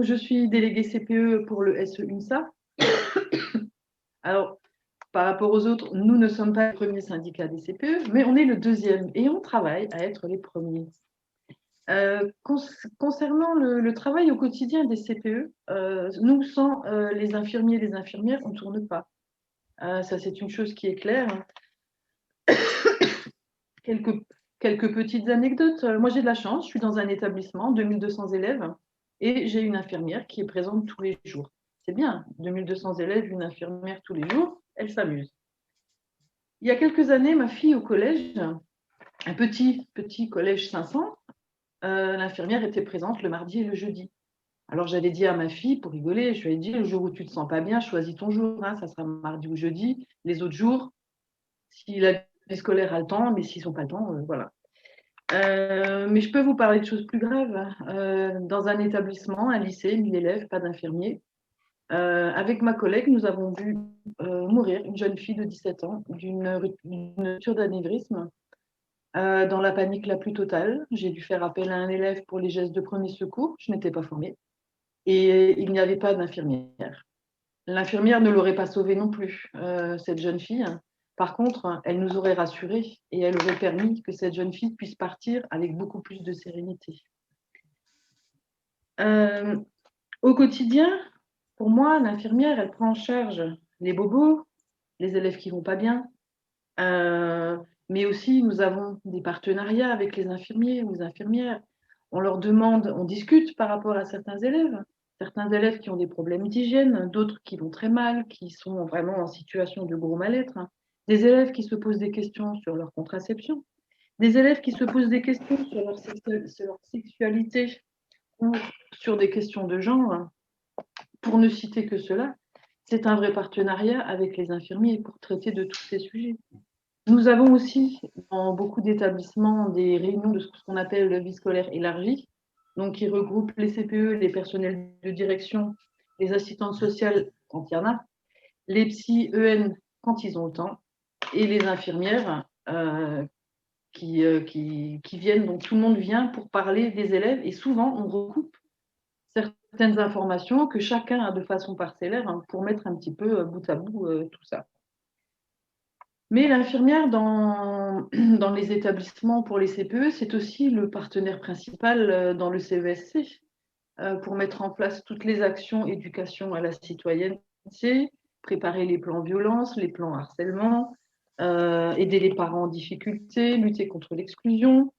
donc je suis déléguée CPE pour le SE-UNSA. Alors, par rapport aux autres, nous ne sommes pas les premiers syndicats des CPE, mais on est le deuxième et on travaille à être les premiers. Concernant le travail au quotidien des CPE, nous, sans les infirmiers et les infirmières, on ne tourne pas. Ça, c'est une chose qui est claire. Quelques petites anecdotes. Moi, j'ai de la chance, je suis dans un établissement, 2200 élèves, et j'ai une infirmière qui est présente tous les jours. C'est bien, 2200 élèves, une infirmière tous les jours, elle s'amuse. Il y a quelques années, ma fille au collège, un petit collège 500, l'infirmière était présente le mardi et le jeudi. Alors j'avais dit à ma fille, pour rigoler, je lui ai dit, le jour où tu ne te sens pas bien, choisis ton jour, hein, ça sera mardi ou jeudi. Les autres jours, si la vie scolaire a le temps, mais s'ils n'ont pas le temps, voilà. Mais je peux vous parler de choses plus graves. Dans un établissement, un lycée, 1000 élèves, pas d'infirmiers. Avec ma collègue, nous avons vu mourir une jeune fille de 17 ans d'une rupture d'anévrisme. Dans la panique la plus totale, j'ai dû faire appel à un élève pour les gestes de premier secours. Je n'étais pas formée. Et il n'y avait pas d'infirmière. L'infirmière ne l'aurait pas sauvée non plus, cette jeune fille. Par contre, elle nous aurait rassurés et elle aurait permis que cette jeune fille puisse partir avec beaucoup plus de sérénité. Au quotidien, pour moi, l'infirmière, elle prend en charge les bobos, les élèves qui ne vont pas bien, mais aussi nous avons des partenariats avec les infirmiers ou les infirmières. On leur demande, on discute par rapport à certains élèves qui ont des problèmes d'hygiène, d'autres qui vont très mal, qui sont vraiment en situation de gros mal-être, hein. Des élèves qui se posent des questions sur leur contraception, des élèves qui se posent des questions sur leur sexualité ou sur des questions de genre, hein. Pour ne citer que cela, c'est un vrai partenariat avec les infirmiers pour traiter de tous ces sujets. Nous avons aussi, dans beaucoup d'établissements, des réunions de ce qu'on appelle le vie scolaire élargie, donc qui regroupe les CPE, les personnels de direction, les assistantes sociales quand il y en a, les psy EN quand ils ont le temps, et les infirmières qui viennent. Donc tout le monde vient pour parler des élèves et souvent on recoupe certaines informations que chacun a de façon parcellaire, hein, pour mettre un petit peu bout à bout tout ça. Mais l'infirmière dans les établissements pour les CPE, c'est aussi le partenaire principal dans le CESC pour mettre en place toutes les actions éducation à la citoyenneté, préparer les plans violence, les plans harcèlement, aider les parents en difficulté, lutter contre l'exclusion,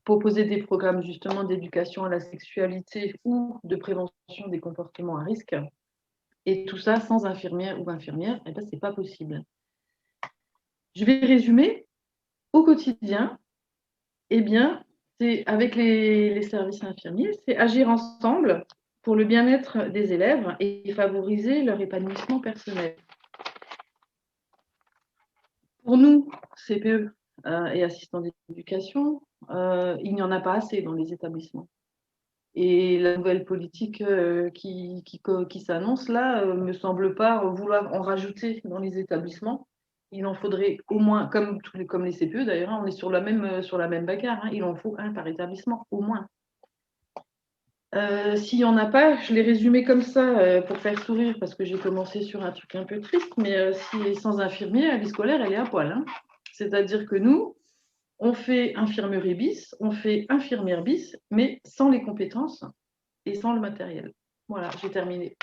proposer des programmes justement d'éducation à la sexualité ou de prévention des comportements à risque. Et tout ça sans infirmière ou infirmière, eh ben, c'est pas possible. Je vais résumer. Au quotidien, eh bien, c'est avec les services infirmiers, c'est agir ensemble pour le bien-être des élèves et favoriser leur épanouissement personnel. Pour nous, CPE et assistants d'éducation, il n'y en a pas assez dans les établissements. Et la nouvelle politique qui s'annonce là me semble pas vouloir en rajouter dans les établissements. Il en faudrait au moins, comme les CPE d'ailleurs, hein, on est sur la même bagarre, hein, il en faut un par établissement, au moins. S'il n'y en a pas, je l'ai résumé comme ça pour faire sourire parce que j'ai commencé sur un truc un peu triste, mais si sans infirmier, la vie scolaire, elle est à poil, hein. C'est-à-dire que nous, on fait infirmerie bis, on fait infirmière bis, mais sans les compétences et sans le matériel. Voilà, j'ai terminé.